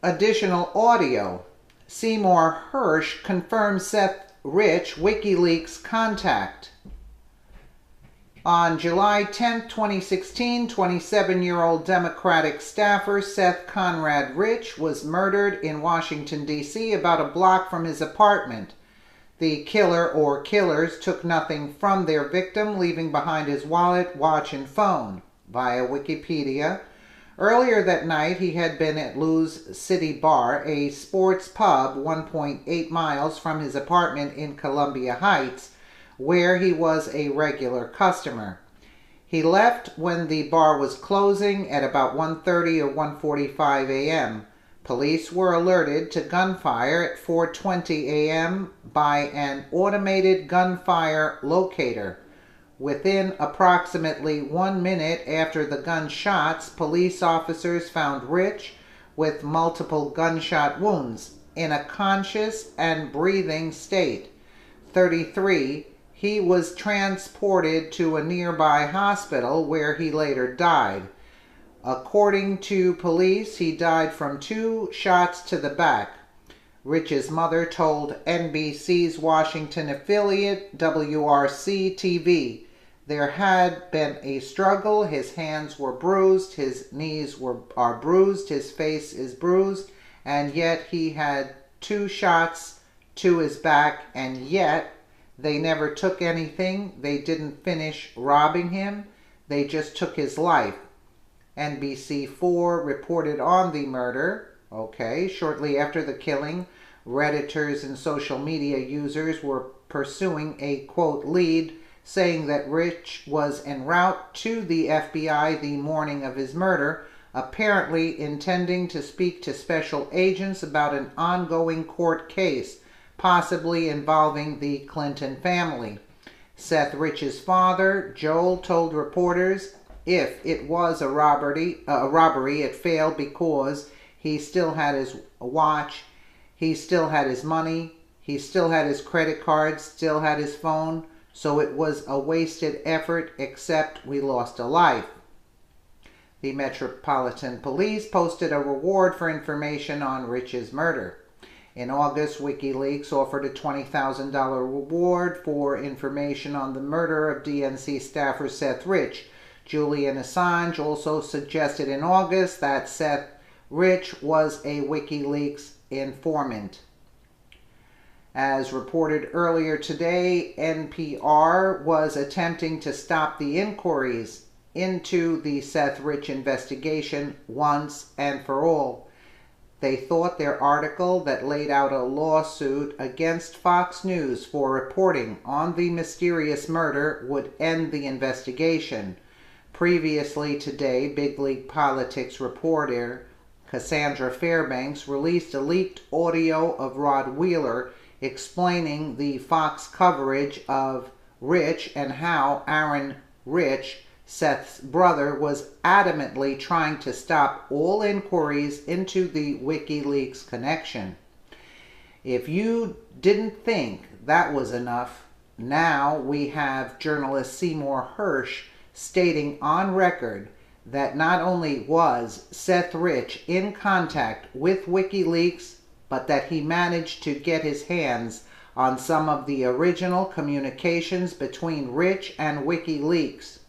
Additional audio. Seymour Hersh confirms Seth Rich Wikileaks contact. On July 10, 2016, 27-year-old Democratic staffer Seth Conrad Rich was murdered in Washington, D.C., about a block from his apartment. The killer or killers took nothing from their victim, leaving behind his wallet, watch, and phone. Via Wikipedia, earlier that night he had been at Lou's City Bar, a sports pub 1.8 miles from his apartment in Columbia Heights, where he was a regular customer. He left when the bar was closing at about 1:30 or 1:45 a.m. Police were alerted to gunfire at 4:20 a.m. by an automated gunfire locator. Within approximately 1 minute after the gunshots, police officers found Rich with multiple gunshot wounds in a conscious and breathing state. 33, he was transported to a nearby hospital where he later died. According to police, he died from 2 shots to the back. Rich's mother told NBC's Washington affiliate WRC-TV there had been a struggle. His hands were bruised, his knees are bruised, his face is bruised, and yet he had 2 shots to his back, and yet they never took anything. They didn't finish robbing him. They just took his life. NBC4 reported on the murder. Shortly after the killing, Redditors and social media users were pursuing a, quote, lead, saying that Rich was en route to the FBI the morning of his murder, apparently intending to speak to special agents about an ongoing court case, possibly involving the Clinton family. Seth Rich's father, Joel, told reporters if it was a robbery, it failed because he still had his watch, he still had his money, he still had his credit cards, still had his phone, so it was a wasted effort, except we lost a life. The Metropolitan Police posted a reward for information on Rich's murder. In August, Wikileaks offered a $20,000 reward for information on the murder of DNC staffer Seth Rich. Julian Assange also suggested in August that Seth Rich was a Wikileaks informant. As reported earlier today, NPR was attempting to stop the inquiries into the Seth Rich investigation once and for all. They thought their article that laid out a lawsuit against Fox News for reporting on the mysterious murder would end the investigation. Previously today, Big League Politics reporter Cassandra Fairbanks released a leaked audio of Rod Wheeler explaining the Fox coverage of Rich and how Aaron Rich, Seth's brother, was adamantly trying to stop all inquiries into the Wikileaks connection. If you didn't think that was enough, now we have journalist Seymour Hersh stating on record that not only was Seth Rich in contact with Wikileaks, but that he managed to get his hands on some of the original communications between Rich and Wikileaks.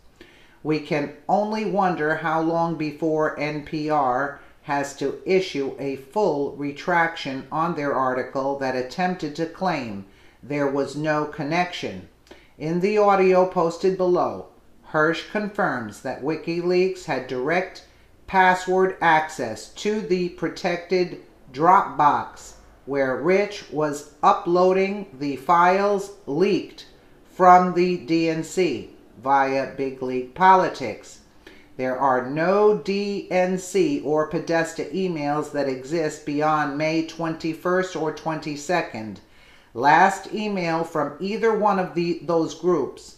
We can only wonder how long before NPR has to issue a full retraction on their article that attempted to claim there was no connection. In the audio posted below, Hersh confirms that Wikileaks had direct password access to the protected Dropbox where Rich was uploading the files leaked from the DNC via Big League Politics. There are no DNC or Podesta emails that exist beyond May 21st or 22nd. Last email from either one of those groups.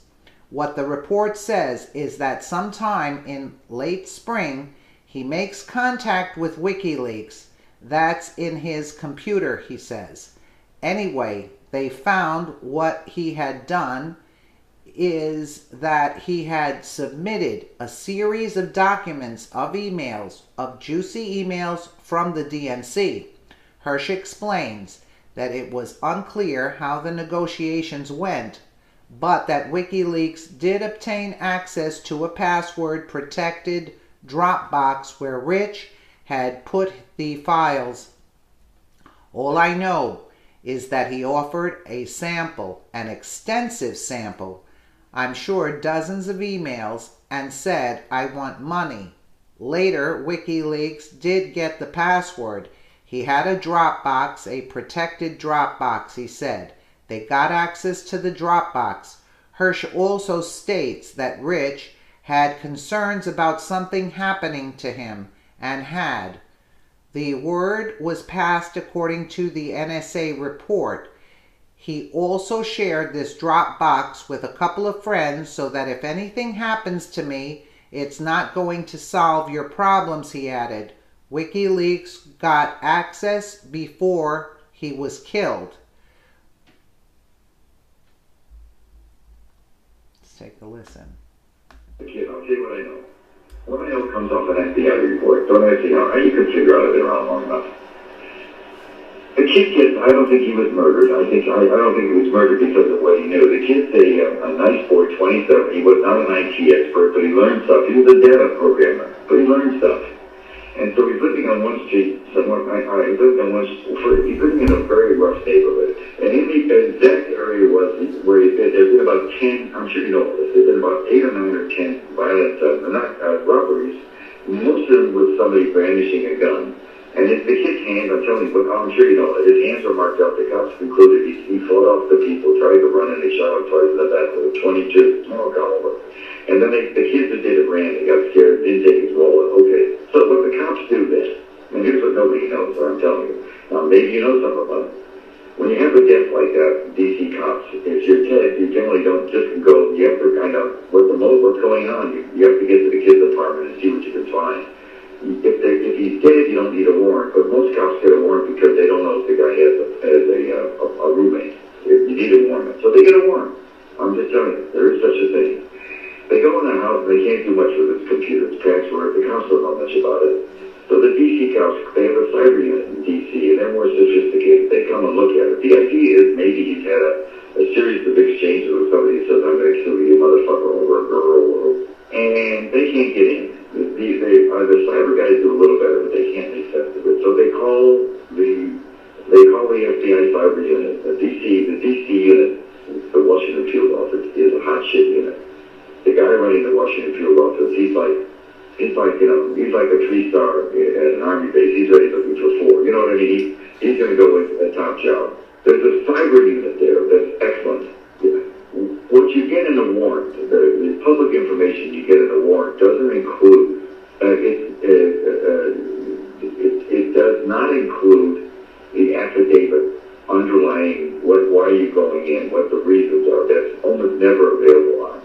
What the report says is that sometime in late spring, he makes contact with Wikileaks. That's in his computer, he says. Anyway, they found what he had done. is that he had submitted a series of documents of emails, of juicy emails from the DNC. Hirsch explains that it was unclear how the negotiations went, but that Wikileaks did obtain access to a password-protected Dropbox where Rich had put the files. All I know is that he offered a sample, an extensive sample, I'm sure dozens of emails, and said, I want money. Later, Wikileaks did get the password. He had a Dropbox, a protected Dropbox, he said. They got access to the Dropbox. Hirsch also states that Rich had concerns about something happening to him, and had. The word was passed according to the NSA report. He also shared this Dropbox with a couple of friends so that if anything happens to me, it's not going to solve your problems, he added. WikiLeaks got access before he was killed. Let's take a listen. Kid, I'll tell you what I know. What I know comes off an FBI report. Don't ask me how you can figure out if they're around long enough. The kid, I don't think he was murdered. I don't think he was murdered because of what he knew. The kid's a nice boy, 27. He was not an IT expert, but he learned stuff. He was a data programmer, but he learned stuff. And so he's living on one street somewhere. He's living in a very rough neighborhood. And in the exact area was where there's been about 10, I'm sure you know this, there's been about 8 or 9 or 10 violent, robberies. Most of them with somebody brandishing a gun. And the kid's hands, I'm telling you, I'm sure you know it, his hands were marked up. The cops concluded he fought off the people, tried to run, and they shot him twice in the back with a 22 small caliber. And then the kids that did it ran. They got scared, didn't take his wallet. Okay. So look, the cops do this. And here's what nobody knows, so I'm telling you. Now, maybe you know something about it. When you have a death like that, DC cops, if you're dead, you generally don't just go. You have to find out what's going on. You have to get to the kid's apartment and see what you can find. If he's dead, you don't need a warrant. But most cops get a warrant because they don't know if the guy has a roommate. You need a warrant. So they get a warrant. I'm just telling you, there is such a thing. They go in the house and they can't do much with his computer. It's password. The cops don't know much about it. So the DC cops, they have a cyber unit in DC, and they're more sophisticated. They come and look at it. The idea is maybe he's had a series of exchanges with somebody who says, I'm going to kill you, motherfucker, or a girl, and they can't get in. The cyber guys do a little better, but they can't make sense of it. So they call the FBI cyber unit. The DC unit, the Washington field office, is a hot shit unit. The guy running the Washington field office, he's like a 3-star at an army base. He's already looking for 4. You know what I mean? He's going to go with a top job. There's a cyber unit there that's excellent. What you get in a warrant, the public information you get in a warrant doesn't include, it does not include the affidavit underlying why you're going in, what the reasons are. That's almost never available on.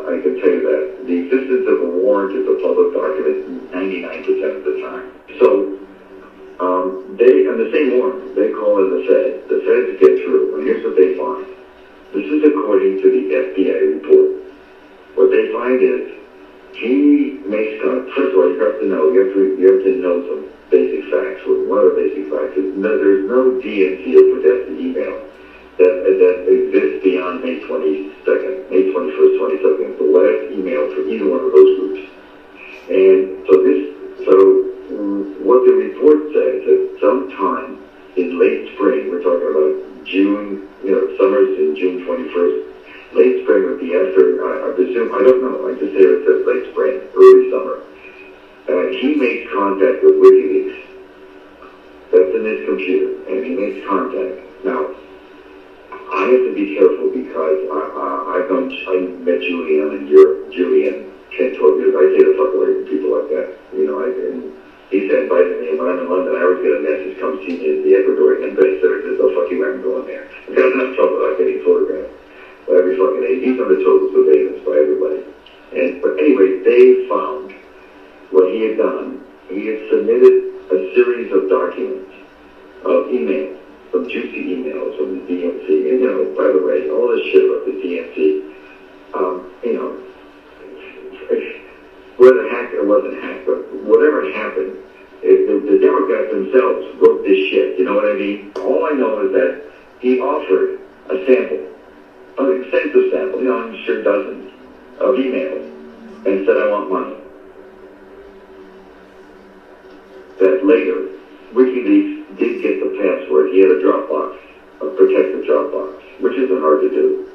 I can tell you that. The existence of a warrant is a public document 99% of the time. So, on the same warrant, they call in the Fed. The Feds get through, and here's what they find. This is according to the FBI report. What they find is, he makes, first of all, you have to know some basic facts. One of the basic facts is there's no DNC or protected email that exists beyond May 22nd, May 21st, 22nd, the last email from either one of those groups. And so what the report says is sometime in late spring, we're talking about June, summer's in June 21st, late spring would be after, I presume, I don't know, I just say it says late spring, early summer. He makes contact with WikiLeaks. That's in his computer, and he makes contact. Now, I have to be careful because I met Julian and Julian 10, 12 years. I say the fuck away from people like that. And he said, invited me, and when I'm in London, I always get a message, come see me as the Ecuadorian ambassador. He says, oh, fuck you, I'm going there. I've got enough trouble about getting photographed. But every fucking day, he's under total surveillance by everybody. But anyway, they found what he had done. He had submitted a series of documents, of emails, some juicy emails from the DNC. And, by the way, all this shit about the DNC, whether hacked or wasn't hacked, but whatever happened, the Democrats themselves wrote this shit. You know what I mean? All I know is that he offered a sample, an extensive sample, I'm sure dozens of emails, and said, I want money. That later, WikiLeaks did get the password. He had a Dropbox, a protected Dropbox, which isn't hard to do.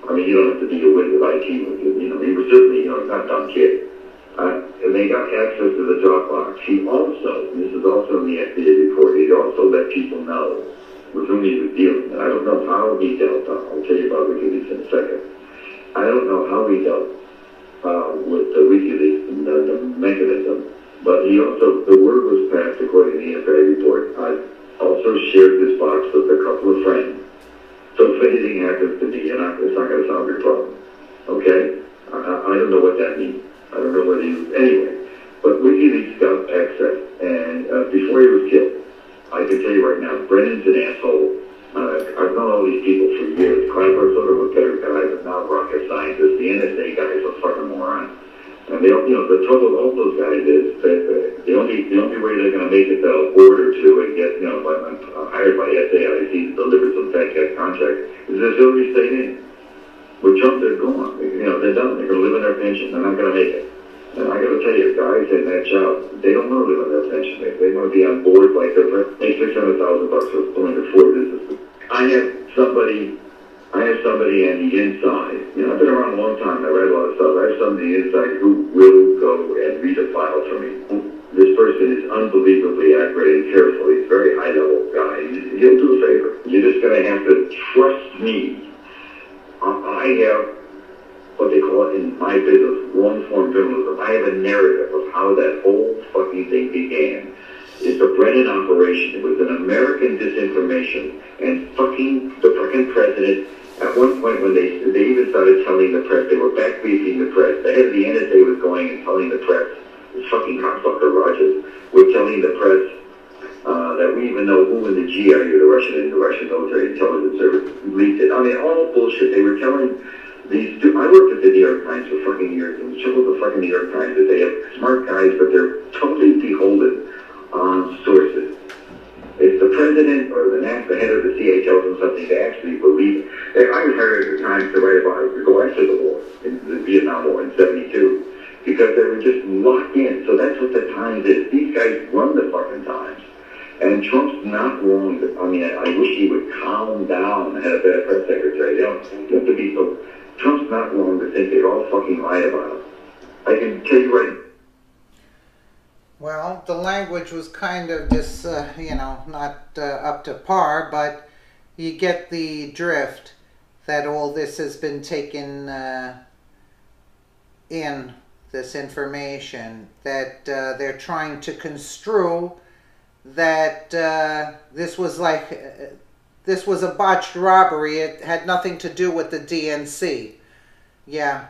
I mean, you don't have to be a whiz with IT. He was certainly, not a dumb kid. And they got access to the Dropbox. He also, and this is also in the FDA report, he also let people know with whom he was dealing. And I don't know how he dealt. I'll tell you about WikiLeaks in a second. I don't know how he dealt with the WikiLeaks and the mechanism. But he also, the word was passed according to the FDA report. I also shared this box with a couple of friends. So if anything happens to me, it's not going to solve your problem. Okay? I don't know what that means. I don't know whether anyway. But WikiLeaks got access, and before he was killed, I can tell you right now, Brennan's an asshole. I've known all these people for years. Clapper's sort of a better guy, but now rocket scientist. The NSA guy is a fucking moron. And the trouble with all those guys is that the only way they're going to make it to a board or two and get, hired by SAIC to deliver some fat cat contract is if Hillary stayed in. With Trump, they're gone. They're done. They're going to live on their pension. They're not going to make it. And I got to tell you, guys in that job, they don't want to live on their pension. They want to be on board like they're make $600,000 for going to four businesses. I have somebody on the inside. I've been around a long time. I read a lot of stuff. I have somebody inside who will go and read a file for me. This person is unbelievably accurate and careful. He's a very high-level guy. He'll do a favor. You're just going to have to trust me. I have what they call it in my business, long-form journalism. I have a narrative of how that whole fucking thing began. It's a Brennan operation. It was an American disinformation, and the fucking president. At one point, when they even started telling the press, they were backbriefing the press. The head of the NSA was going and telling the press, this fucking cocksucker Rogers, was telling the press that we even know who in the GRU, the Russian military intelligence service, leaked it. I mean, all bullshit. They were telling these two. I worked at the New York Times for fucking years, and show the fucking New York Times that they have smart guys, but they're totally beholden on sources. If the president or the head of the CIA tells them something, they actually believe it. I was hired at the Times to write about it, to go after the war, in the Vietnam War in '72, because they were just locked in. So that's what the Times is. These guys run the fucking Times. And Trump's not wrong. I wish he would calm down, the head of that press secretary. You have to be so. Trump's not wrong to think they all fucking lie about him. I can tell you right. Well, the language was kind of just, not up to par, but you get the drift that all this has been taken in, this information, that they're trying to construe that this was a botched robbery. It had nothing to do with the DNC. Yeah.